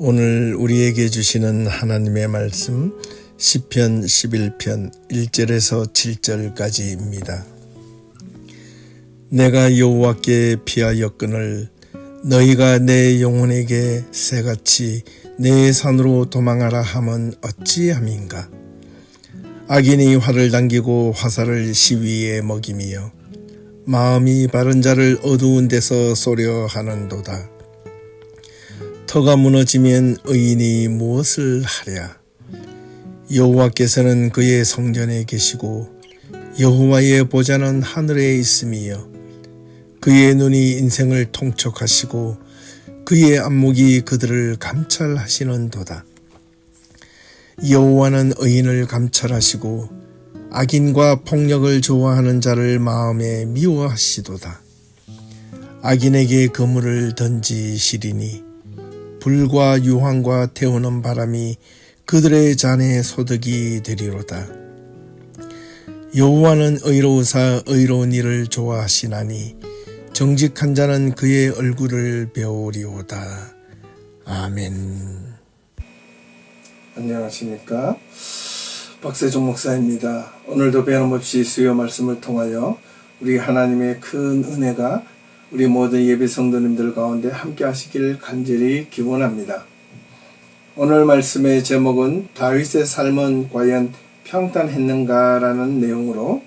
오늘 우리에게 주시는 하나님의 말씀 시편 11편 1절에서 7절까지입니다. 내가 여호와께 피하였거늘 너희가 내 영혼에게 새같이 내 산으로 도망하라 함은 어찌함인가. 악인이 활을 당기고 화살을 시위에 먹이며 마음이 바른 자를 어두운 데서 쏘려 하는도다. 터가 무너지면 의인이 무엇을 하랴. 여호와께서는 그의 성전에 계시고 여호와의 보좌는 하늘에 있으며 그의 눈이 인생을 통촉하시고 그의 안목이 그들을 감찰하시는도다. 여호와는 의인을 감찰하시고 악인과 폭력을 좋아하는 자를 마음에 미워하시도다. 악인에게 그물을 던지시리니 불과 유황과 태우는 바람이 그들의 잔에 소득이 되리로다. 여호와는 의로우사 의로운 일을 좋아하시나니 정직한 자는 그의 얼굴을 배우리오다. 아멘. 안녕하십니까? 박세종 목사입니다. 오늘도 변함없이 수요 말씀을 통하여 우리 하나님의 큰 은혜가 우리 모든 예배 성도님들 가운데 함께 하시길 간절히 기원합니다. 오늘 말씀의 제목은 다윗의 삶은 과연 평탄했는가 라는 내용으로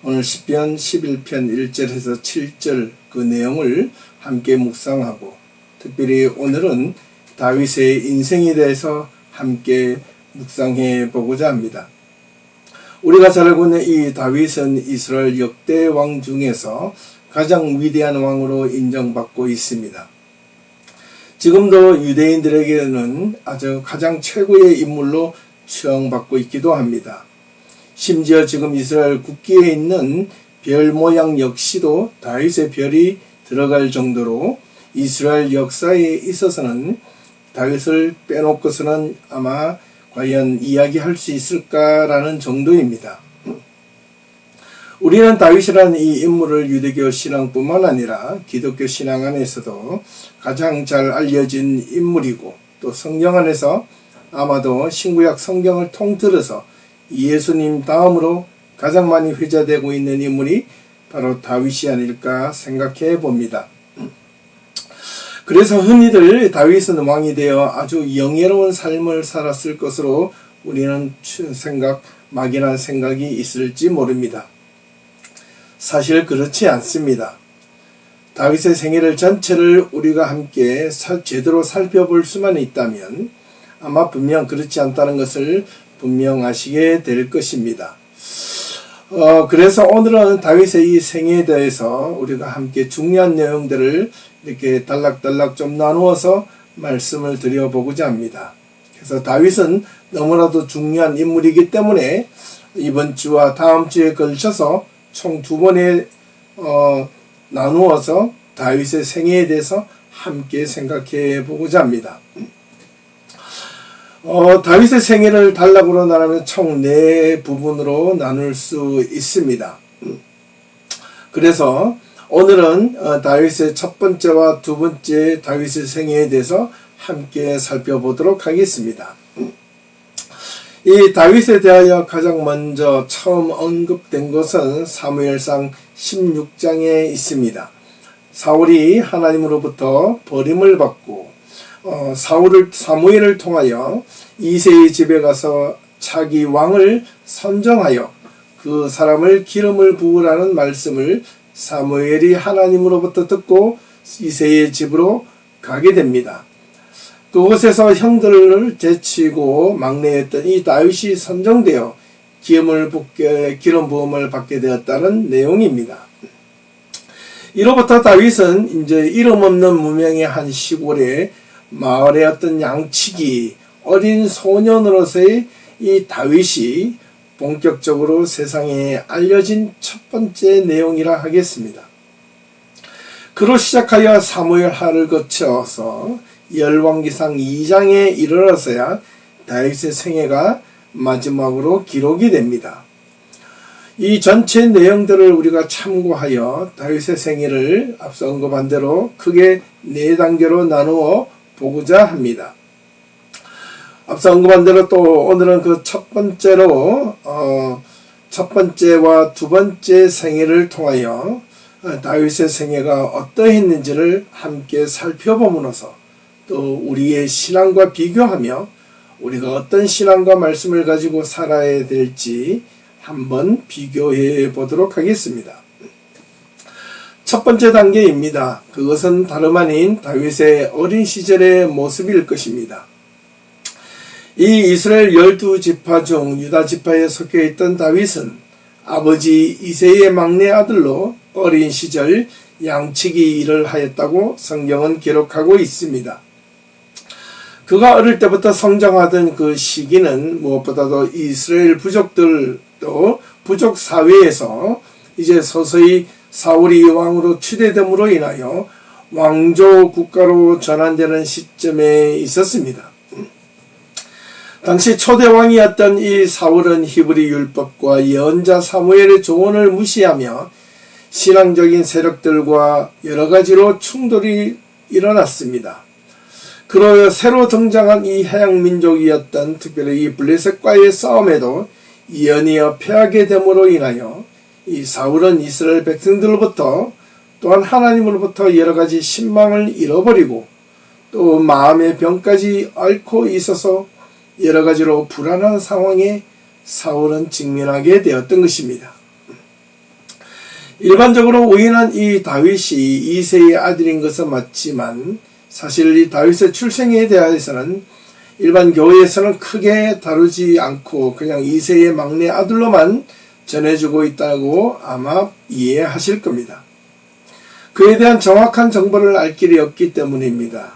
오늘 시편 11편 1절에서 7절 그 내용을 함께 묵상하고, 특별히 오늘은 다윗의 인생에 대해서 함께 묵상해 보고자 합니다. 우리가 잘 알고 있는 이 다윗은 이스라엘 역대 왕 중에서 가장 위대한 왕으로 인정받고 있습니다. 지금도 유대인들에게는 아주 가장 최고의 인물로 추앙받고 있기도 합니다. 심지어 지금 이스라엘 국기에 있는 별 모양 역시도 다윗의 별이 들어갈 정도로 이스라엘 역사에 있어서는 다윗을 빼놓고서는 아마 과연 이야기할 수 있을까라는 정도입니다. 우리는 다윗이라는 이 인물을 유대교 신앙뿐만 아니라 기독교 신앙 안에서도 가장 잘 알려진 인물이고, 또 성경 안에서 아마도 신구약 성경을 통틀어서 예수님 다음으로 가장 많이 회자되고 있는 인물이 바로 다윗이 아닐까 생각해 봅니다. 그래서 흔히들 다윗은 왕이 되어 아주 영예로운 삶을 살았을 것으로 우리는 막연한 생각이 있을지 모릅니다. 사실 그렇지 않습니다. 다윗의 생애를 전체를 우리가 함께 제대로 살펴볼 수만 있다면 아마 분명 그렇지 않다는 것을 분명하시게 될 것입니다. 그래서 오늘은 다윗의 이 생애에 대해서 우리가 함께 중요한 내용들을 이렇게 단락단락 좀 나누어서 말씀을 드려보고자 합니다. 그래서 다윗은 너무나도 중요한 인물이기 때문에 이번 주와 다음 주에 걸쳐서 총 2번에 나누어서 다윗의 생애에 대해서 함께 생각해 보고자 합니다. 다윗의 생애를 단락으로 나누면 총 4부분으로 나눌 수 있습니다. 그래서 오늘은 다윗의 첫 번째와 두 번째 다윗의 생애에 대해서 함께 살펴보도록 하겠습니다. 이 다윗에 대하여 가장 먼저 처음 언급된 것은 사무엘상 16장에 있습니다. 사울이 하나님으로부터 버림을 받고 사무엘을 통하여 이새의 집에 가서 자기 왕을 선정하여 그 사람을 기름을 부으라는 말씀을 사무엘이 하나님으로부터 듣고 이새의 집으로 가게 됩니다. 그곳에서 형들을 제치고 막내였던 이 다윗이 선정되어 기름 부음을 받게 되었다는 내용입니다. 이로부터 다윗은 이제 이름 없는 무명의 한 시골의 마을의 어떤 양치기 어린 소년으로서의 이 다윗이 본격적으로 세상에 알려진 첫 번째 내용이라 하겠습니다. 그로 시작하여 사무엘하를 거쳐서 열왕기상 2장에 이르러서야 다윗의 생애가 마지막으로 기록이 됩니다. 이 전체 내용들을 우리가 참고하여 다윗의 생애를 앞서 언급한 대로 크게 4단계로 나누어 보고자 합니다. 앞서 언급한 대로 또 오늘은 그 첫 번째로 첫 번째와 두 번째 생애를 통하여 다윗의 생애가 어떠했는지를 함께 살펴보면서 또 우리의 신앙과 비교하며 우리가 어떤 신앙과 말씀을 가지고 살아야 될지 한번 비교해 보도록 하겠습니다. 첫 번째 단계입니다. 그것은 다름 아닌 다윗의 어린 시절의 모습일 것입니다. 이 이스라엘 12지파 중 유다 지파에 속해 있던 다윗은 아버지 이새의 막내 아들로 어린 시절 양치기 일을 하였다고 성경은 기록하고 있습니다. 그가 어릴 때부터 성장하던 그 시기는 무엇보다도 이스라엘 부족들도 부족 사회에서 이제 서서히 사울이 왕으로 추대됨으로 인하여 왕조 국가로 전환되는 시점에 있었습니다. 당시 초대 왕이었던 이 사울은 히브리 율법과 예언자 사무엘의 조언을 무시하며 신앙적인 세력들과 여러 가지로 충돌이 일어났습니다. 그로 새로 등장한 이 해양 민족이었던 특별히 이 블레셋과의 싸움에도 연이어 패하게 됨으로 인하여 이 사울은 이스라엘 백성들로부터 또한 하나님으로부터 여러 가지 신망을 잃어버리고 또 마음의 병까지 앓고 있어서 여러 가지로 불안한 상황에 사울은 직면하게 되었던 것입니다. 일반적으로 우리는 이 다윗이 이새의 아들인 것은 맞지만 사실 이 다윗의 출생에 대해서는 일반 교회에서는 크게 다루지 않고 그냥 이새의 막내 아들로만 전해주고 있다고 아마 이해하실 겁니다. 그에 대한 정확한 정보를 알 길이 없기 때문입니다.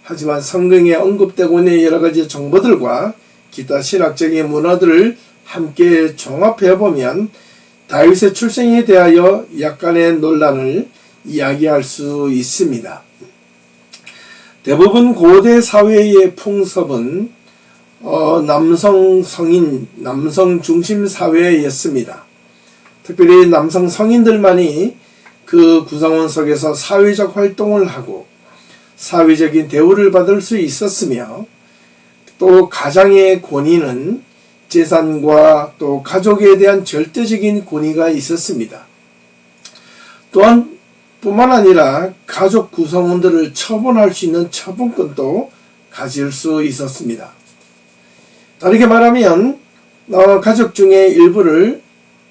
하지만 성경에 언급되고 있는 여러 가지 정보들과 기타 신학적인 문화들을 함께 종합해보면 다윗의 출생에 대하여 약간의 논란을 이야기할 수 있습니다. 대부분 고대 사회의 풍습은 남성 성인, 남성 중심 사회였습니다. 특별히 남성 성인들만이 그 구성원 속에서 사회적 활동을 하고 사회적인 대우를 받을 수 있었으며 또 가장의 권위는 재산과 또 가족에 대한 절대적인 권위가 있었습니다. 또한 뿐만 아니라 가족 구성원들을 처분할 수 있는 처분권도 가질 수 있었습니다. 다르게 말하면 가족 중에 일부를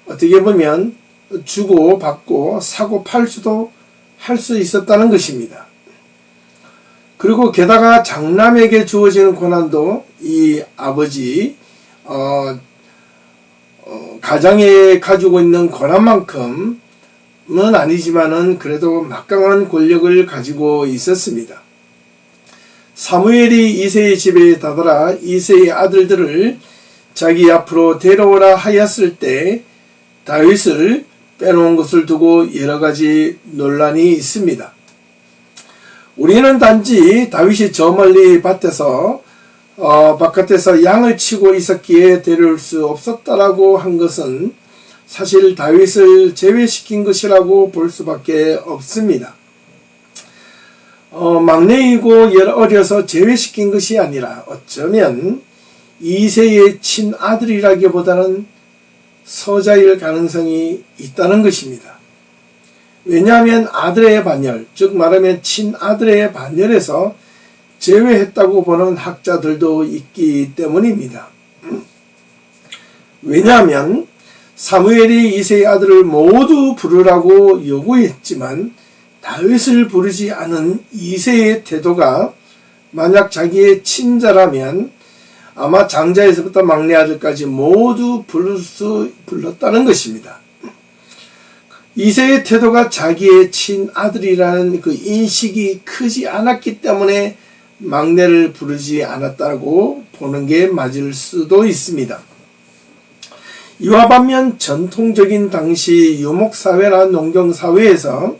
어떻게 보면 주고 받고 사고 팔 수도 할 수 있었다는 것입니다. 그리고 게다가 장남에게 주어지는 권한도 이 아버지 가장에 가지고 있는 권한만큼은 아니지만은 그래도 막강한 권력을 가지고 있었습니다. 사무엘이 이새의 집에 다다라 이새의 아들들을 자기 앞으로 데려오라 하였을 때 다윗을 빼놓은 것을 두고 여러 가지 논란이 있습니다. 우리는 단지 다윗이 저 멀리 밭에서 바깥에서 양을 치고 있었기에 데려올 수 없었다라고 한 것은 사실 다윗을 제외시킨 것이라고 볼 수밖에 없습니다. 막내이고 어려서 제외시킨 것이 아니라 어쩌면 이새의 친아들이라기보다는 서자일 가능성이 있다는 것입니다. 왜냐하면 아들의 반열, 즉 말하면 친아들의 반열에서 제외했다고 보는 학자들도 있기 때문입니다. 왜냐하면 사무엘이 이새의 아들을 모두 부르라고 요구했지만 다윗을 부르지 않은 이새의 태도가 만약 자기의 친자라면 아마 장자에서부터 막내 아들까지 모두 불렀다는 것입니다. 이새의 태도가 자기의 친아들이라는 그 인식이 크지 않았기 때문에 막내를 부르지 않았다고 보는 게 맞을 수도 있습니다. 이와 반면 전통적인 당시 유목사회나 농경사회에서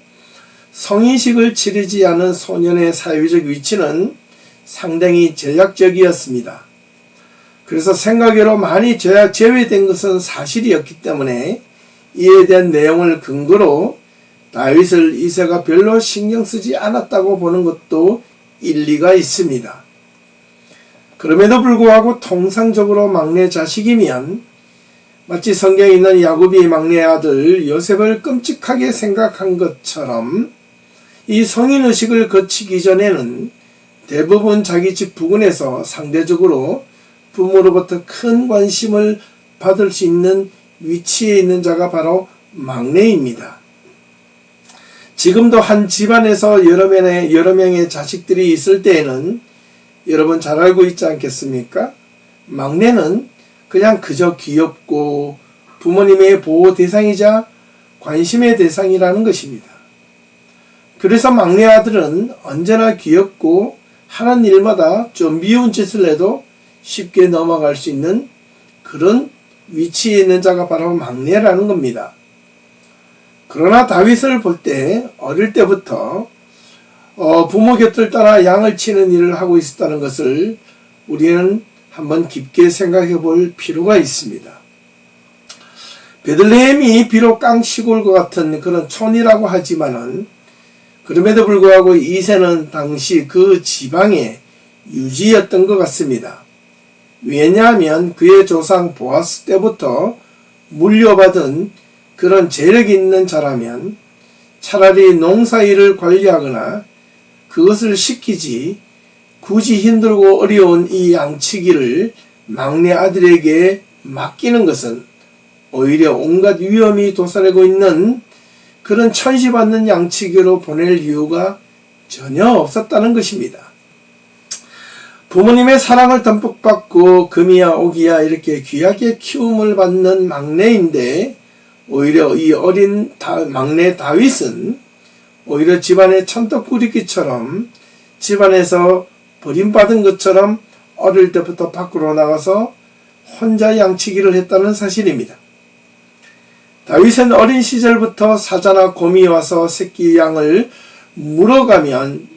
성인식을 치르지 않은 소년의 사회적 위치는 상당히 제약적이었습니다. 그래서 생각외로 많이 제외된 것은 사실이었기 때문에 이에 대한 내용을 근거로 다윗을 이새가 별로 신경 쓰지 않았다고 보는 것도 일리가 있습니다. 그럼에도 불구하고 통상적으로 막내 자식이면 마치 성경에 있는 야곱이 막내 아들 요셉을 끔찍하게 생각한 것처럼 이 성인의식을 거치기 전에는 대부분 자기 집 부근에서 상대적으로 부모로부터 큰 관심을 받을 수 있는 위치에 있는 자가 바로 막내입니다. 지금도 한 집안에서 여러 명의 자식들이 있을 때에는 여러분 잘 알고 있지 않겠습니까? 막내는 그냥 그저 귀엽고 부모님의 보호 대상이자 관심의 대상이라는 것입니다. 그래서 막내 아들은 언제나 귀엽고 하는 일마다 좀 미운 짓을 해도 쉽게 넘어갈 수 있는 그런 위치에 있는 자가 바로 막내라는 겁니다. 그러나 다윗을 볼 때 어릴 때부터 부모 곁을 따라 양을 치는 일을 하고 있었다는 것을 우리는 한번 깊게 생각해 볼 필요가 있습니다. 베들레헴이 비록 깡시골과 같은 그런 촌이라고 하지만은 그럼에도 불구하고 이새는 당시 그 지방의 유지였던 것 같습니다. 왜냐하면 그의 조상 보아스 때부터 물려받은 그런 재력이 있는 자라면 차라리 농사일을 관리하거나 그것을 시키지 굳이 힘들고 어려운 이 양치기를 막내 아들에게 맡기는 것은 오히려 온갖 위험이 도사리고 있는 그런 천시받는 양치기로 보낼 이유가 전혀 없었다는 것입니다. 부모님의 사랑을 듬뿍 받고 금이야 옥이야 이렇게 귀하게 키움을 받는 막내인데 오히려 이 어린 막내 다윗은 오히려 집안의 천떡꾸리기처럼 집안에서 버림받은 것처럼 어릴 때부터 밖으로 나가서 혼자 양치기를 했다는 사실입니다. 다윗은 어린 시절부터 사자나 곰이 와서 새끼 양을 물어가면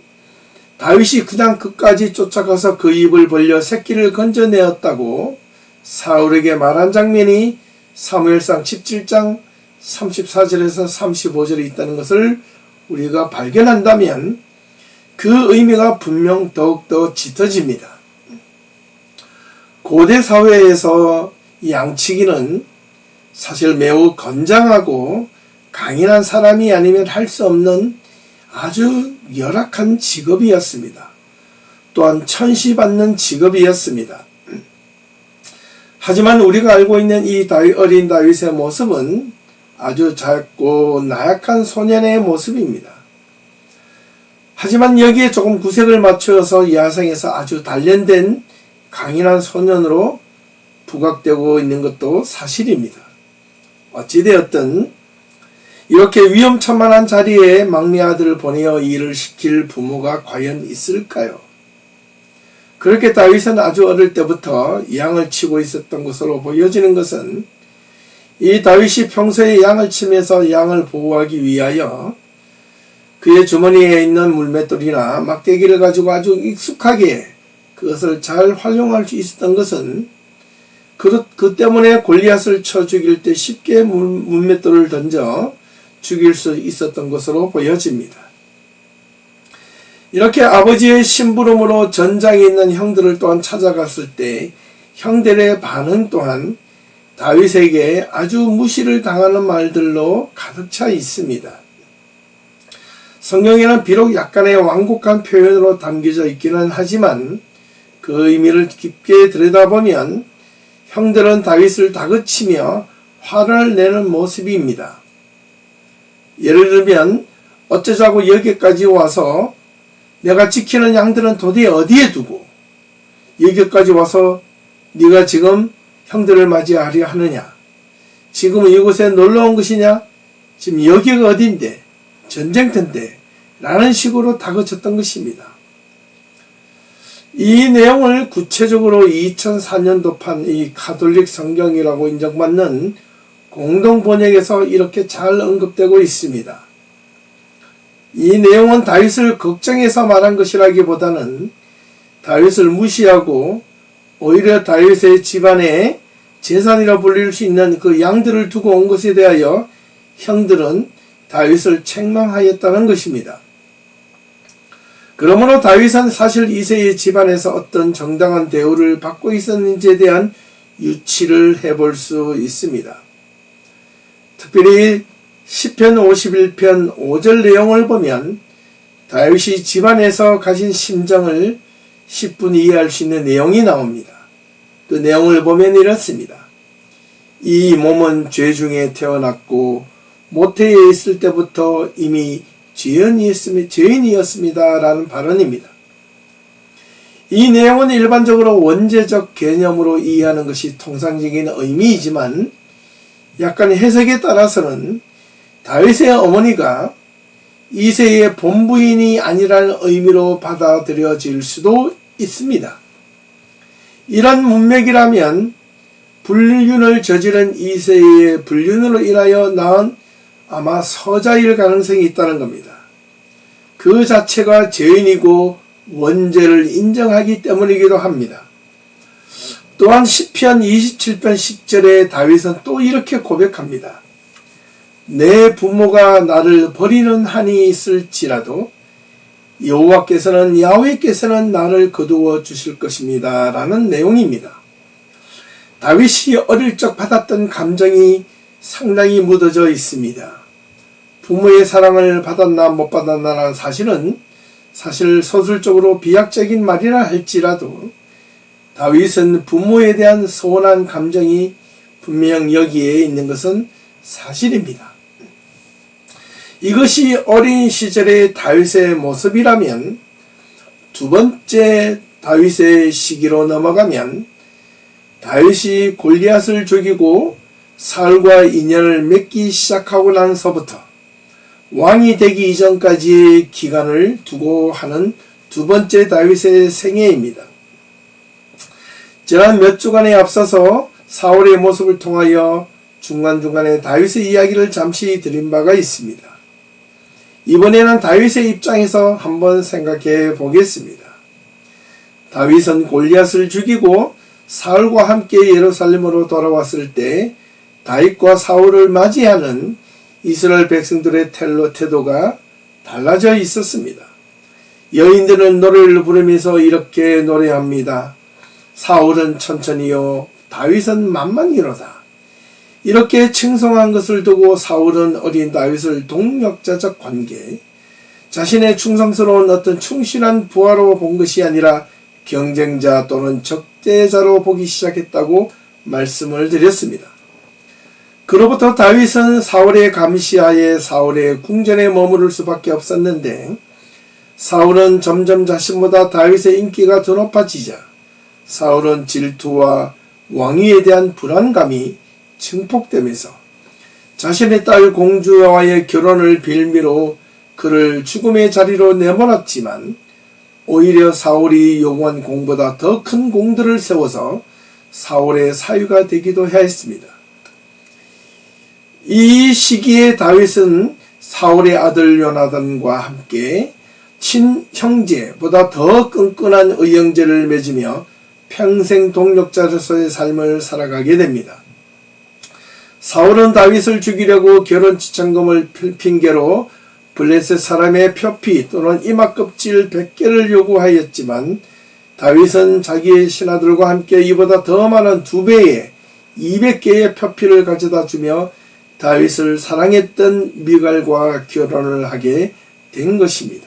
다윗이 그냥 끝까지 쫓아가서 그 입을 벌려 새끼를 건져내었다고 사울에게 말한 장면이 사무엘상 17장 34절에서 35절에 있다는 것을 우리가 발견한다면 그 의미가 분명 더욱더 짙어집니다. 고대 사회에서 양치기는 사실 매우 건장하고 강인한 사람이 아니면 할 수 없는 아주 열악한 직업이었습니다. 또한 천시받는 직업이었습니다. 하지만 우리가 알고 있는 이 어린 다윗의 모습은 아주 작고 나약한 소년의 모습입니다. 하지만 여기에 조금 구색을 맞추어서 야성에서 아주 단련된 강인한 소년으로 부각되고 있는 것도 사실입니다. 어찌되었든 이렇게 위험천만한 자리에 막내 아들을 보내어 일을 시킬 부모가 과연 있을까요? 그렇게 다윗은 아주 어릴 때부터 양을 치고 있었던 것으로 보여지는 것은 이 다윗이 평소에 양을 치면서 양을 보호하기 위하여 그의 주머니에 있는 물맷돌이나 막대기를 가지고 아주 익숙하게 그것을 잘 활용할 수 있었던 것은 그 때문에 골리앗을 쳐 죽일 때 쉽게 물맷돌을 던져 죽일 수 있었던 것으로 보여집니다. 이렇게 아버지의 심부름으로 전장에 있는 형들을 또한 찾아갔을 때 형들의 반응 또한 다윗에게 아주 무시를 당하는 말들로 가득 차 있습니다. 성경에는 비록 약간의 완곡한 표현으로 담겨져 있기는 하지만 그 의미를 깊게 들여다보면 형들은 다윗을 다그치며 화를 내는 모습입니다. 예를 들면 어쩌자고 여기까지 와서 내가 지키는 양들은 도대체 어디에 두고 여기까지 와서 네가 지금 형들을 맞이하려 하느냐? 지금 이곳에 놀러 온 것이냐? 지금 여기가 어딘데? 전쟁터인데? 라는 식으로 다그쳤던 것입니다. 이 내용을 구체적으로 2004년도판 이 가톨릭 성경이라고 인정받는 공동번역에서 이렇게 잘 언급되고 있습니다. 이 내용은 다윗을 걱정해서 말한 것이라기보다는 다윗을 무시하고 오히려 다윗의 집안에 재산이라 불릴 수 있는 그 양들을 두고 온 것에 대하여 형들은 다윗을 책망하였다는 것입니다. 그러므로 다윗은 사실 이새의 집안에서 어떤 정당한 대우를 받고 있었는지에 대한 유치를 해볼 수 있습니다. 특별히 시편 51편 5절 내용을 보면 다윗이 집안에서 가진 심정을 10분 이해할 수 있는 내용이 나옵니다. 그 내용을 보면 이렇습니다. 이 몸은 죄 중에 태어났고 모태에 있을 때부터 이미 죄인이었습니다. 라는 발언입니다. 이 내용은 일반적으로 원죄적 개념으로 이해하는 것이 통상적인 의미이지만 약간 해석에 따라서는 다윗의 어머니가 이새의 본부인이 아니라는 의미로 받아들여질 수도 있습니다. 이런 문맥이라면 불륜을 저지른 이새의 불륜으로 인하여 낳은 아마 서자일 가능성이 있다는 겁니다. 그 자체가 죄인이고 원죄를 인정하기 때문이기도 합니다. 또한 시편 27편 10절에 다윗은 또 이렇게 고백합니다. 내 부모가 나를 버리는 한이 있을지라도 야훼께서는 나를 거두어 주실 것입니다. 라는 내용입니다. 다윗이 어릴 적 받았던 감정이 상당히 묻어져 있습니다. 부모의 사랑을 받았나 못 받았나라는 사실 서술적으로 비약적인 말이라 할지라도 다윗은 부모에 대한 서운한 감정이 분명 여기에 있는 것은 사실입니다. 이것이 어린 시절의 다윗의 모습이라면 두 번째 다윗의 시기로 넘어가면 다윗이 골리앗을 죽이고 사울과 인연을 맺기 시작하고 나서부터 왕이 되기 이전까지의 기간을 두고 하는 두 번째 다윗의 생애입니다. 지난 몇 주간에 앞서서 사울의 모습을 통하여 중간중간에 다윗의 이야기를 잠시 드린 바가 있습니다. 이번에는 다윗의 입장에서 한번 생각해 보겠습니다. 다윗은 골리앗을 죽이고 사울과 함께 예루살렘으로 돌아왔을 때 다윗과 사울을 맞이하는 이스라엘 백성들의 태도가 달라져 있었습니다. 여인들은 노래를 부르면서 이렇게 노래합니다. 사울은 천천히요, 다윗은 만만히로다. 이렇게 칭송한 것을 두고 사울은 어린 다윗을 동력자적 관계, 자신의 충성스러운 어떤 충실한 부하로 본 것이 아니라 경쟁자 또는 적대자로 보기 시작했다고 말씀을 드렸습니다. 그로부터 다윗은 사울의 감시하에 사울의 궁전에 머무를 수밖에 없었는데 사울은 점점 자신보다 다윗의 인기가 더 높아지자 사울은 질투와 왕위에 대한 불안감이 증폭되면서 자신의 딸 공주와의 결혼을 빌미로 그를 죽음의 자리로 내몰았지만 오히려 사울이 요구한 공보다 더 큰 공들을 세워서 사울의 사유가 되기도 했습니다. 이 시기에 다윗은 사울의 아들 요나단과 함께 친형제보다 더 끈끈한 의형제를 맺으며 평생 동력자로서의 삶을 살아가게 됩니다. 사울은 다윗을 죽이려고 결혼 지참금을 핑계로 블레셋 사람의 표피 또는 이마껍질 100개를 요구하였지만 다윗은 자기의 신하들과 함께 이보다 더 많은 2배의 200개의 표피를 가져다 주며 다윗을 사랑했던 미갈과 결혼을 하게 된 것입니다.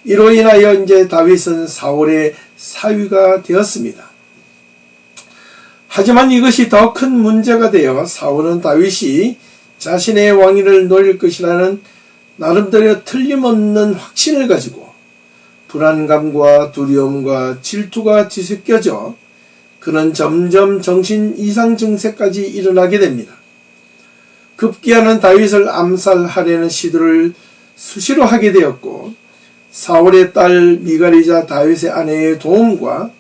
이로 인하여 이제 다윗은 사울의 사위가 되었습니다. 하지만 이것이 더 큰 문제가 되어 사울은 다윗이 자신의 왕위를 노릴 것이라는 나름대로 틀림없는 확신을 가지고 불안감과 두려움과 질투가 뒤섞여져 그는 점점 정신 이상 증세까지 일어나게 됩니다. 급기야는 다윗을 암살하려는 시도를 수시로 하게 되었고 사울의 딸 미갈이자 다윗의 아내의 도움과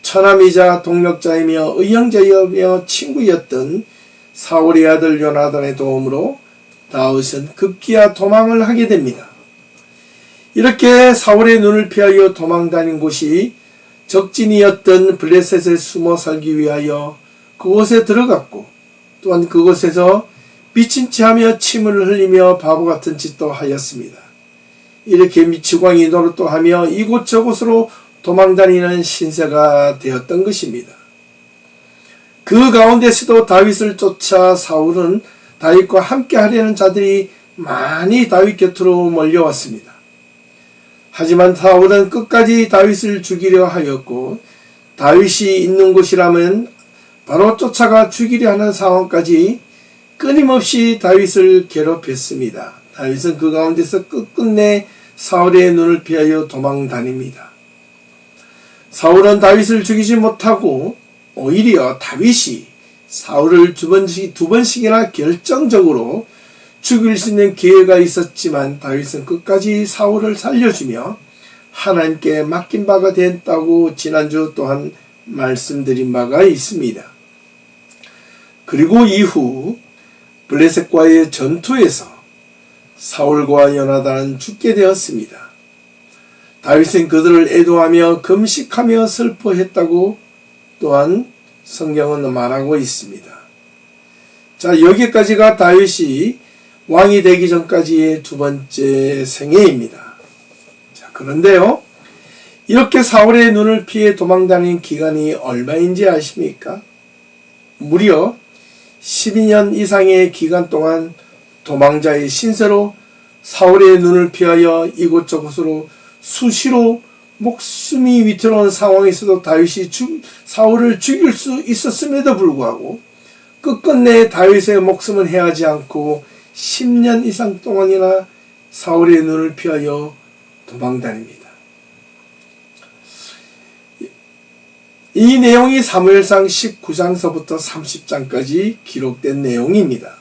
처남이자 동력자이며 의형제이며 친구였던 사울의 아들 요나단의 도움으로 다윗은 급기야 도망을 하게 됩니다. 이렇게 사울의 눈을 피하여 도망다닌 곳이 적진이었던 블레셋에 숨어 살기 위하여 그곳에 들어갔고 또한 그곳에서 미친 채 하며 침을 흘리며 바보 같은 짓도 하였습니다. 이렇게 미치광이 노릇도 하며 이곳저곳으로 도망다니는 신세가 되었던 것입니다. 그 가운데서도 다윗을 쫓아 사울은 다윗과 함께 하려는 자들이 많이 다윗 곁으로 몰려왔습니다. 하지만 사울은 끝까지 다윗을 죽이려 하였고 다윗이 있는 곳이라면 바로 쫓아가 죽이려 하는 상황까지 끊임없이 다윗을 괴롭혔습니다. 다윗은 그 가운데서 끝끝내 사울의 눈을 피하여 도망다닙니다. 사울은 다윗을 죽이지 못하고 오히려 다윗이 사울을 두 번씩이나 결정적으로 죽일 수 있는 기회가 있었지만 다윗은 끝까지 사울을 살려주며 하나님께 맡긴 바가 됐다고 지난주 또한 말씀드린 바가 있습니다. 그리고 이후 블레셋과의 전투에서 사울과 요나단은 죽게 되었습니다. 다윗은 그들을 애도하며 금식하며 슬퍼했다고 또한 성경은 말하고 있습니다. 자, 여기까지가 다윗이 왕이 되기 전까지의 두 번째 생애입니다. 자, 그런데요, 이렇게 사울의 눈을 피해 도망다닌 기간이 얼마인지 아십니까? 무려 12년 이상의 기간 동안 도망자의 신세로 사울의 눈을 피하여 이곳저곳으로 수시로 목숨이 위태로운 상황에서도 다윗이 사울을 죽일 수 있었음에도 불구하고 끝끝내 다윗의 목숨은 해하지 않고 10년 이상 동안이나 사울의 눈을 피하여 도망다닙니다. 이 내용이 사무엘상 19장서부터 30장까지 기록된 내용입니다.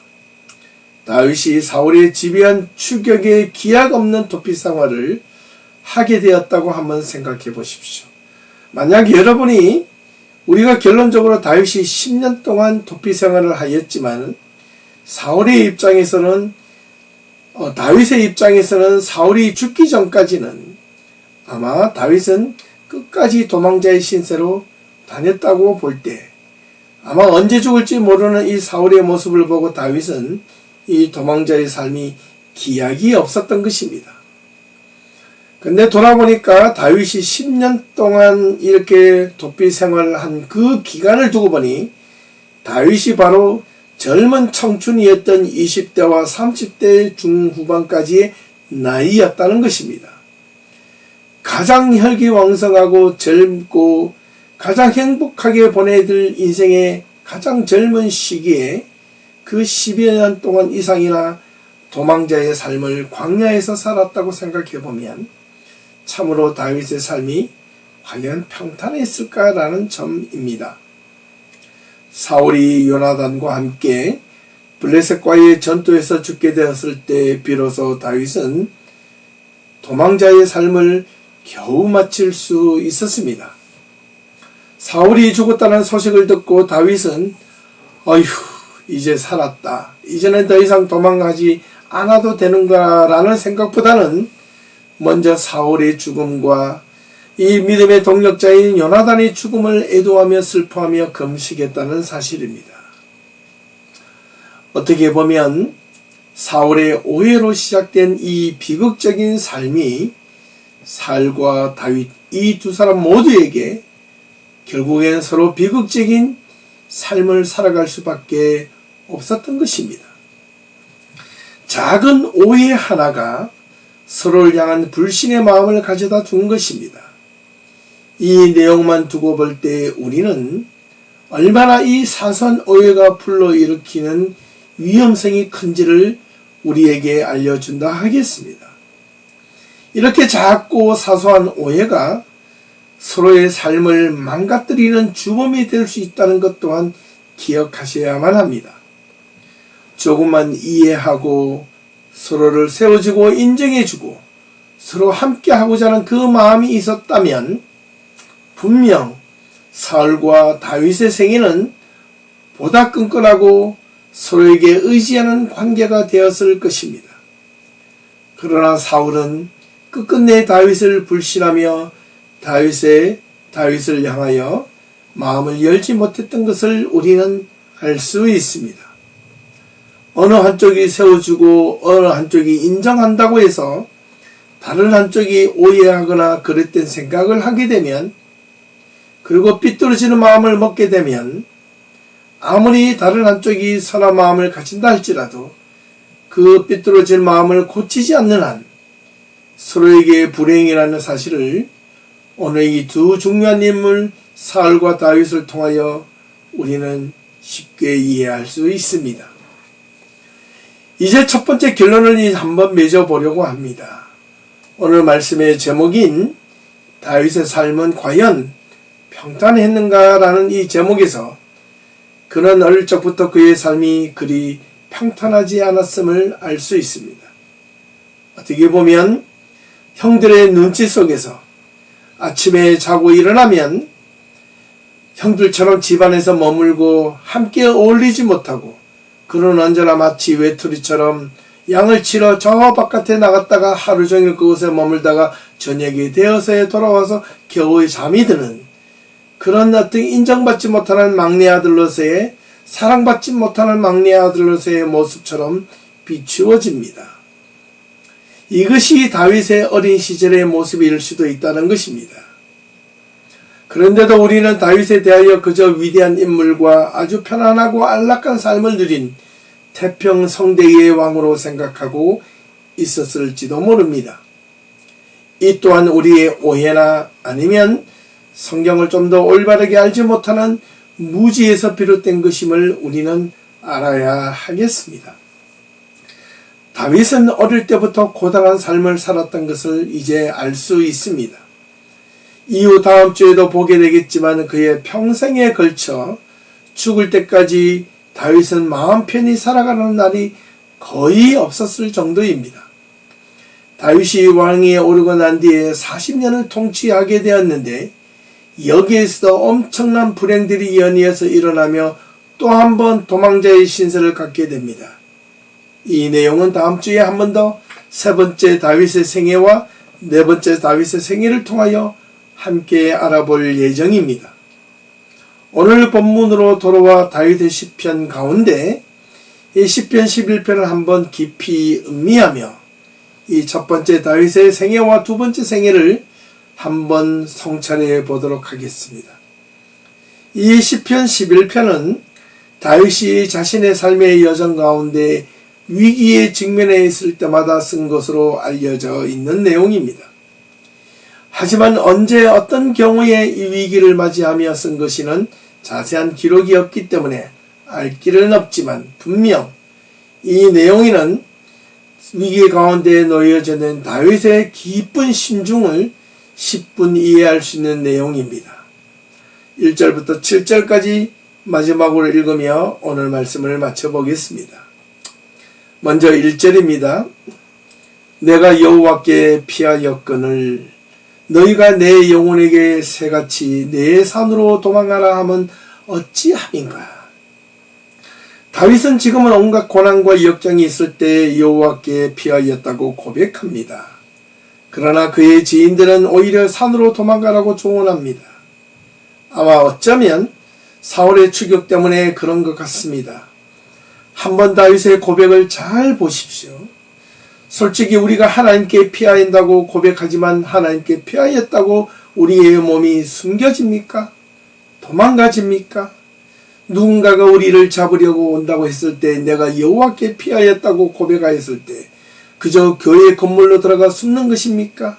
다윗이 사울의 지배한 추격의 기약 없는 도피 생활을 하게 되었다고 한번 생각해 보십시오. 만약 여러분이 우리가 결론적으로 다윗이 10년 동안 도피 생활을 하였지만 사울의 입장에서는 다윗의 입장에서는 사울이 죽기 전까지는 아마 다윗은 끝까지 도망자의 신세로 다녔다고 볼 때 아마 언제 죽을지 모르는 이 사울의 모습을 보고 다윗은 이 도망자의 삶이 기약이 없었던 것입니다. 근데 돌아보니까 다윗이 10년 동안 이렇게 도피 생활을 한 그 기간을 두고 보니 다윗이 바로 젊은 청춘이었던 20대와 30대 중후반까지의 나이였다는 것입니다. 가장 혈기왕성하고 젊고 가장 행복하게 보내들 인생의 가장 젊은 시기에 그 10여 년 동안 이상이나 도망자의 삶을 광야에서 살았다고 생각해 보면 참으로 다윗의 삶이 과연 평탄했을까라는 점입니다. 사울이 요나단과 함께 블레셋과의 전투에서 죽게 되었을 때 비로소 다윗은 도망자의 삶을 겨우 마칠 수 있었습니다. 사울이 죽었다는 소식을 듣고 다윗은 어휴, 이제 살았다. 이제는 더 이상 도망가지 않아도 되는가라는 생각보다는 먼저 사울의 죽음과 이 믿음의 동력자인 요나단의 죽음을 애도하며 슬퍼하며 금식했다는 사실입니다. 어떻게 보면 사울의 오해로 시작된 이 비극적인 삶이 사울과 다윗 이 두 사람 모두에게 결국엔 서로 비극적인 삶을 살아갈 수밖에 없었던 것입니다. 작은 오해 하나가 서로를 향한 불신의 마음을 가져다 준 것입니다. 이 내용만 두고 볼 때 우리는 얼마나 이 사소한 오해가 불러일으키는 위험성이 큰지를 우리에게 알려준다 하겠습니다. 이렇게 작고 사소한 오해가 서로의 삶을 망가뜨리는 주범이 될 수 있다는 것 또한 기억하셔야만 합니다. 조금만 이해하고 서로를 세워주고 인정해주고 서로 함께하고자 하는 그 마음이 있었다면 분명 사울과 다윗의 생애는 보다 끈끈하고 서로에게 의지하는 관계가 되었을 것입니다. 그러나 사울은 끝끝내 다윗을 불신하며 다윗을 향하여 마음을 열지 못했던 것을 우리는 알 수 있습니다. 어느 한쪽이 세워주고 어느 한쪽이 인정한다고 해서 다른 한쪽이 오해하거나 그릇된 생각을 하게 되면, 그리고 삐뚤어지는 마음을 먹게 되면, 아무리 다른 한쪽이 선한 마음을 가진다 할지라도 그 삐뚤어진 마음을 고치지 않는 한 서로에게 불행이라는 사실을 오늘 이 두 중요한 인물 사울과 다윗을 통하여 우리는 쉽게 이해할 수 있습니다. 이제 첫 번째 결론을 한번 맺어보려고 합니다. 오늘 말씀의 제목인 다윗의 삶은 과연 평탄했는가라는 이 제목에서 그는 어릴 적부터 그의 삶이 그리 평탄하지 않았음을 알 수 있습니다. 어떻게 보면 형들의 눈치 속에서 아침에 자고 일어나면 형들처럼 집안에서 머물고 함께 어울리지 못하고 그는 언제나 마치 외톨이처럼 양을 치러 저 바깥에 나갔다가 하루 종일 그곳에 머물다가 저녁이 되어서야 돌아와서 겨우 잠이 드는 그런 어떤 인정받지 못하는 막내 아들로서의 사랑받지 못하는 막내 아들로서의 모습처럼 비추어집니다. 이것이 다윗의 어린 시절의 모습일 수도 있다는 것입니다. 그런데도 우리는 다윗에 대하여 그저 위대한 인물과 아주 편안하고 안락한 삶을 누린 태평성대의 왕으로 생각하고 있었을지도 모릅니다. 이 또한 우리의 오해나 아니면 성경을 좀 더 올바르게 알지 못하는 무지에서 비롯된 것임을 우리는 알아야 하겠습니다. 다윗은 어릴 때부터 고단한 삶을 살았던 것을 이제 알 수 있습니다. 이후 다음 주에도 보게 되겠지만 그의 평생에 걸쳐 죽을 때까지 다윗은 마음 편히 살아가는 날이 거의 없었을 정도입니다. 다윗이 왕위에 오르고 난 뒤에 40년을 통치하게 되었는데 여기에서도 엄청난 불행들이 연이어서 일어나며 또 한 번 도망자의 신세를 갖게 됩니다. 이 내용은 다음 주에 한 번 더 세 번째 다윗의 생애와 네 번째 다윗의 생애를 통하여 함께 알아볼 예정입니다. 오늘 본문으로 돌아와 다윗의 시편 가운데 이 시편 11편을 한번 깊이 음미하며 이 첫 번째 다윗의 생애와 두 번째 생애를 한번 성찰해 보도록 하겠습니다. 이 시편 11편은 다윗이 자신의 삶의 여정 가운데 위기에 직면해 있을 때마다 쓴 것으로 알려져 있는 내용입니다. 하지만 언제 어떤 경우에 이 위기를 맞이하며 쓴 것이는 자세한 기록이 없기 때문에 알 길은 없지만 분명 이 내용에는 위기 가운데 놓여져 있는 다윗의 깊은 심중을 10분 이해할 수 있는 내용입니다. 1절부터 7절까지 마지막으로 읽으며 오늘 말씀을 마쳐보겠습니다. 먼저 1절입니다. 내가 여호와께 피하였거늘 너희가 내 영혼에게 새같이 내 산으로 도망하라 하면 어찌함인가. 다윗은 지금은 온갖 고난과 역경이 있을 때 여호와께 피하였다고 고백합니다. 그러나 그의 지인들은 오히려 산으로 도망가라고 조언합니다. 아마 어쩌면 사울의 추격 때문에 그런 것 같습니다. 한번 다윗의 고백을 잘 보십시오. 솔직히 우리가 하나님께 피하인다고 고백하지만 하나님께 피하였다고 우리의 몸이 숨겨집니까? 도망가집니까? 누군가가 우리를 잡으려고 온다고 했을 때 내가 여호와께 피하였다고 고백하였을 때 그저 교회 건물로 들어가 숨는 것입니까?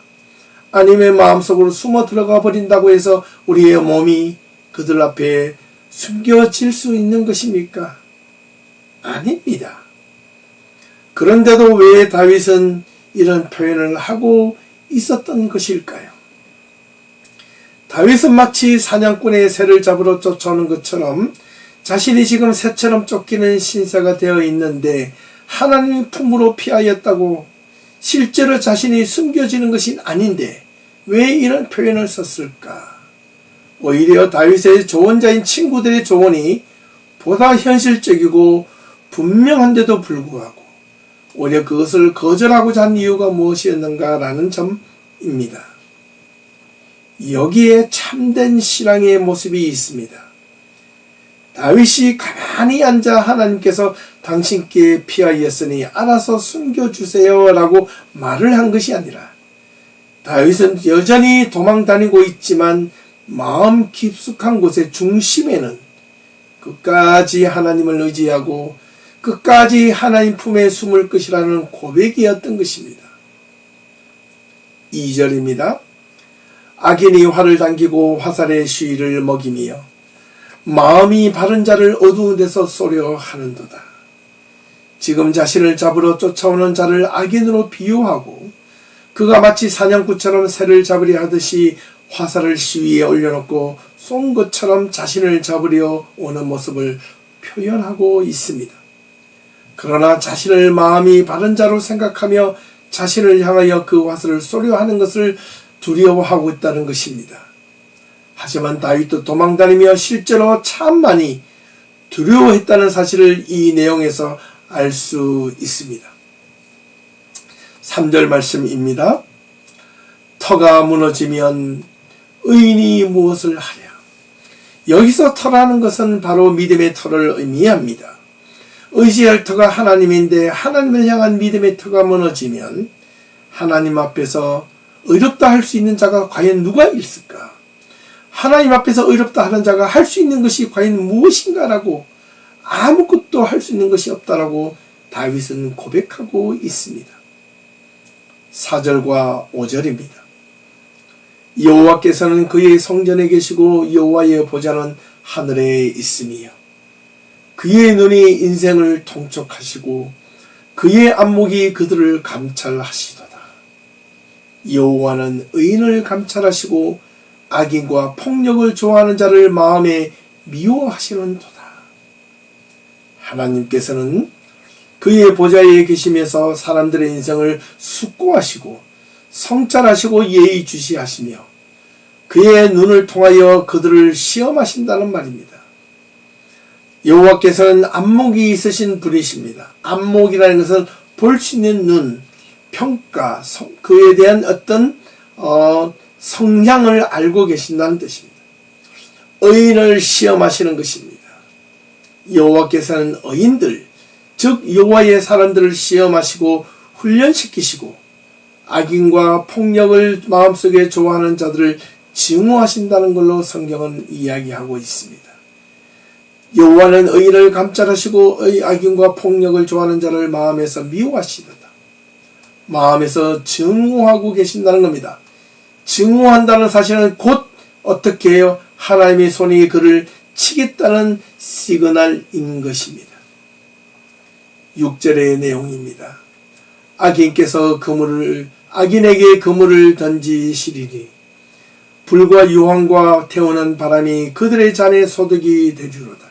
아니면 마음속으로 숨어 들어가 버린다고 해서 우리의 몸이 그들 앞에 숨겨질 수 있는 것입니까? 아닙니다. 그런데도 왜 다윗은 이런 표현을 하고 있었던 것일까요? 다윗은 마치 사냥꾼의 새를 잡으러 쫓아오는 것처럼 자신이 지금 새처럼 쫓기는 신세가 되어 있는데 하나님의 품으로 피하였다고 실제로 자신이 숨겨지는 것이 아닌데 왜 이런 표현을 썼을까? 오히려 다윗의 조언자인 친구들의 조언이 보다 현실적이고 분명한데도 불구하고 오히려 그것을 거절하고자 한 이유가 무엇이었는가라는 점입니다. 여기에 참된 신앙의 모습이 있습니다. 다윗이 가만히 앉아 하나님께서 당신께 피하였으니 알아서 숨겨주세요 라고 말을 한 것이 아니라 다윗은 여전히 도망 다니고 있지만 마음 깊숙한 곳의 중심에는 끝까지 하나님을 의지하고 끝까지 하나님 품에 숨을 것이라는 고백이었던 것입니다. 2절입니다. 악인이 활을 당기고 화살의 쉬를 먹이며 마음이 바른 자를 어두운 데서 쏘려 하는도다. 지금 자신을 잡으러 쫓아오는 자를 악인으로 비유하고 그가 마치 사냥꾼처럼 새를 잡으려 하듯이 화살을 시위에 올려놓고 쏜 것처럼 자신을 잡으려 오는 모습을 표현하고 있습니다. 그러나 자신을 마음이 바른 자로 생각하며 자신을 향하여 그 화살을 쏘려 하는 것을 두려워하고 있다는 것입니다. 하지만 다윗도 도망다니며 실제로 참 많이 두려워했다는 사실을 이 내용에서 알 수 있습니다. 3절 말씀입니다. 터가 무너지면 의인이 무엇을 하랴. 여기서 터라는 것은 바로 믿음의 터를 의미합니다. 의지할 터가 하나님인데 하나님을 향한 믿음의 터가 무너지면 하나님 앞에서 의롭다 할 수 있는 자가 과연 누가 있을까? 하나님 앞에서 의롭다 하는 자가 할 수 있는 것이 과연 무엇인가라고 아무것도 할 수 있는 것이 없다라고 다윗은 고백하고 있습니다. 4절과 5절입니다. 여호와께서는 그의 성전에 계시고 여호와의 보좌는 하늘에 있으며 그의 눈이 인생을 통촉하시고 그의 안목이 그들을 감찰하시도다. 여호와는 의인을 감찰하시고 악인과 폭력을 좋아하는 자를 마음에 미워하시는도다. 하나님께서는 그의 보좌에 계시면서 사람들의 인생을 숙고하시고 성찰하시고 예의주시하시며 그의 눈을 통하여 그들을 시험하신다는 말입니다. 여호와께서는 안목이 있으신 분이십니다. 안목이라는 것은 볼 수 있는 눈, 평가, 그에 대한 어떤 성향을 알고 계신다는 뜻입니다. 의인을 시험하시는 것입니다. 여호와께서는 의인들, 즉 여호와의 사람들을 시험하시고 훈련시키시고 악인과 폭력을 마음속에 좋아하는 자들을 증오하신다는 걸로 성경은 이야기하고 있습니다. 여호와는 의인을 감찰하시고 악인과 폭력을 좋아하는 자를 마음에서 미워하시도다. 마음에서 증오하고 계신다는 겁니다. 증오한다는 사실은 곧 어떻게 해요? 하나님의 손이 그를 치겠다는 시그널인 것입니다. 6절의 내용입니다. 악인에게 그물을 던지시리니 불과 유황과 태우는 바람이 그들의 잔에 소득이 되리로다.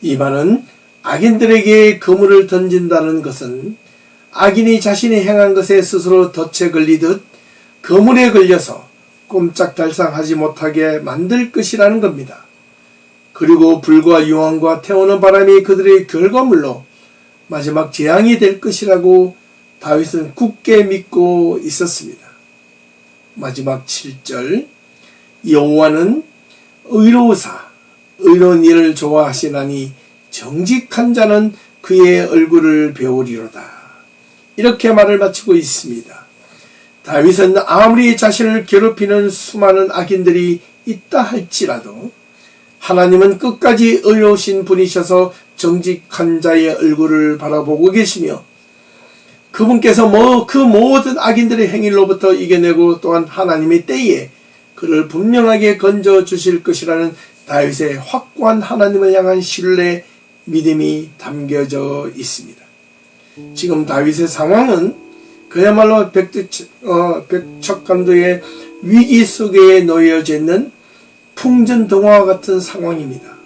이 말은 악인들에게 그물을 던진다는 것은 악인이 자신이 행한 것에 스스로 덫에 걸리듯 그물에 걸려서 꼼짝달싹하지 못하게 만들 것이라는 겁니다. 그리고 불과 유황과 태우는 바람이 그들의 결과물로 마지막 재앙이 될 것이라고 다윗은 굳게 믿고 있었습니다. 마지막 7절, 여호와는 의로우사 의로운 일을 좋아하시나니 정직한 자는 그의 얼굴을 배우리로다. 이렇게 말을 마치고 있습니다. 다윗은 아무리 자신을 괴롭히는 수많은 악인들이 있다 할지라도 하나님은 끝까지 의로우신 분이셔서 정직한 자의 얼굴을 바라보고 계시며 그분께서 그 모든 악인들의 행위로부터 이겨내고 또한 하나님의 때에 그를 분명하게 건져 주실 것이라는 다윗의 확고한 하나님을 향한 신뢰, 믿음이 담겨져 있습니다. 지금 다윗의 상황은 그야말로 백척간도의 위기 속에 놓여져 있는 풍전등화와 같은 상황입니다.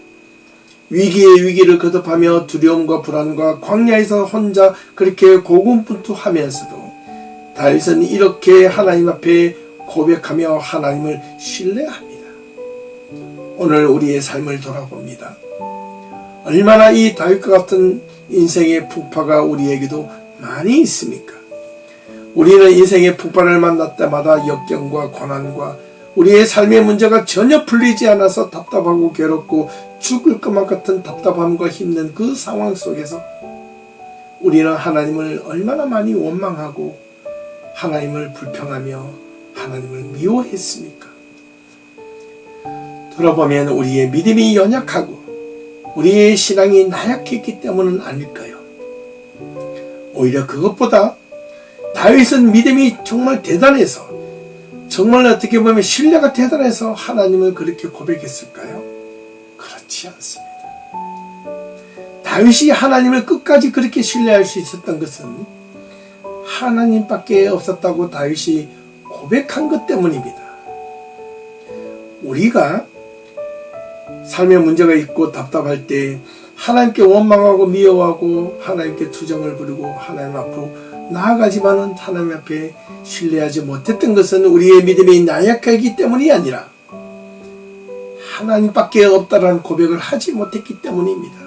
위기의 위기를 거듭하며 두려움과 불안과 광야에서 혼자 그렇게 고군분투하면서도 다윗은 이렇게 하나님 앞에 고백하며 하나님을 신뢰합니다. 오늘 우리의 삶을 돌아봅니다. 얼마나 이 다윗과 같은 인생의 풍파가 우리에게도 많이 있습니까? 우리는 인생의 풍파를 만날 때마다 역경과 고난과 우리의 삶의 문제가 전혀 풀리지 않아서 답답하고 괴롭고 죽을 것만 같은 답답함과 힘든 그 상황 속에서 우리는 하나님을 얼마나 많이 원망하고 하나님을 불평하며 하나님을 미워했습니까? 돌아보면 우리의 믿음이 연약하고 우리의 신앙이 나약했기 때문은 아닐까요? 오히려 그것보다 다윗은 믿음이 정말 대단해서, 정말 어떻게 보면 신뢰가 대단해서 하나님을 그렇게 고백했을까요? 그렇지 않습니다. 다윗이 하나님을 끝까지 그렇게 신뢰할 수 있었던 것은 하나님밖에 없었다고 다윗이 고백한 것 때문입니다. 우리가 삶에 문제가 있고 답답할 때 하나님께 원망하고 미워하고 하나님께 투정을 부리고 하나님 앞으로 나아가지만은 하나님 앞에 신뢰하지 못했던 것은 우리의 믿음이 나약하기 때문이 아니라 하나님밖에 없다라는 고백을 하지 못했기 때문입니다.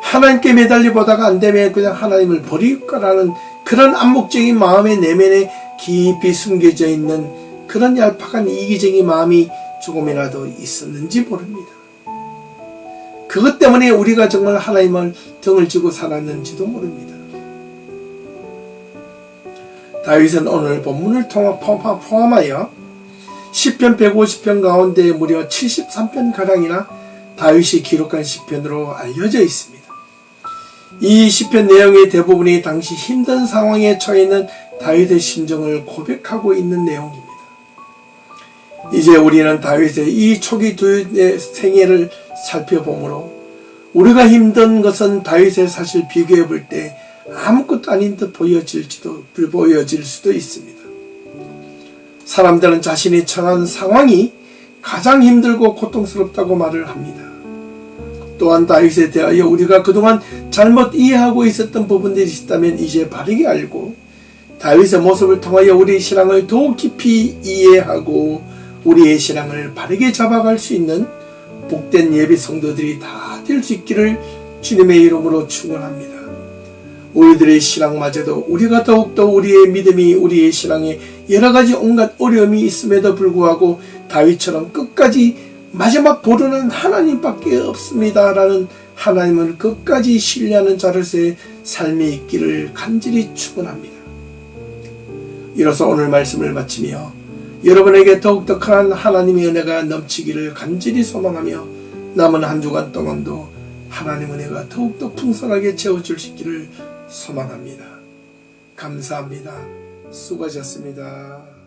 하나님께 매달려 보다가 안 되면 그냥 하나님을 버릴까라는 그런 암묵적인 마음의 내면에 깊이 숨겨져 있는 그런 얄팍한 이기적인 마음이 조금이라도 있었는지 모릅니다. 그것 때문에 우리가 정말 하나님을 등을 지고 살았는지도 모릅니다. 다윗은 오늘 본문을 포함하여 시편 150편 가운데 무려 73편가량이나 다윗이 기록한 시편으로 알려져 있습니다. 이 시편 내용의 대부분이 당시 힘든 상황에 처해 있는 다윗의 심정을 고백하고 있는 내용입니다. 이제 우리는 다윗의 이 초기 두 생애를 살펴보므로 우리가 힘든 것은 다윗의 사실 비교해 볼 때 아무것도 아닌 듯 보여질 수도 있습니다. 사람들은 자신이 처한 상황이 가장 힘들고 고통스럽다고 말을 합니다. 또한 다윗에 대하여 우리가 그동안 잘못 이해하고 있었던 부분들이 있다면 이제 바르게 알고 다윗의 모습을 통하여 우리의 신앙을 더욱 깊이 이해하고 우리의 신앙을 바르게 잡아갈 수 있는 복된 예비 성도들이 다 될 수 있기를 주님의 이름으로 축원합니다. 우리들의 신앙마저도 우리가 더욱더 우리의 믿음이 우리의 신앙에 여러가지 온갖 어려움이 있음에도 불구하고 다윗처럼 끝까지 마지막 보루는 하나님밖에 없습니다 라는 하나님을 끝까지 신뢰하는 자로서의 삶이 있기를 간절히 축원합니다. 이로써 오늘 말씀을 마치며 여러분에게 더욱더 큰 하나님의 은혜가 넘치기를 간절히 소망하며 남은 한 주간 동안도 하나님 은혜가 더욱더 풍성하게 채워주시기를 소망합니다. 감사합니다. 수고하셨습니다.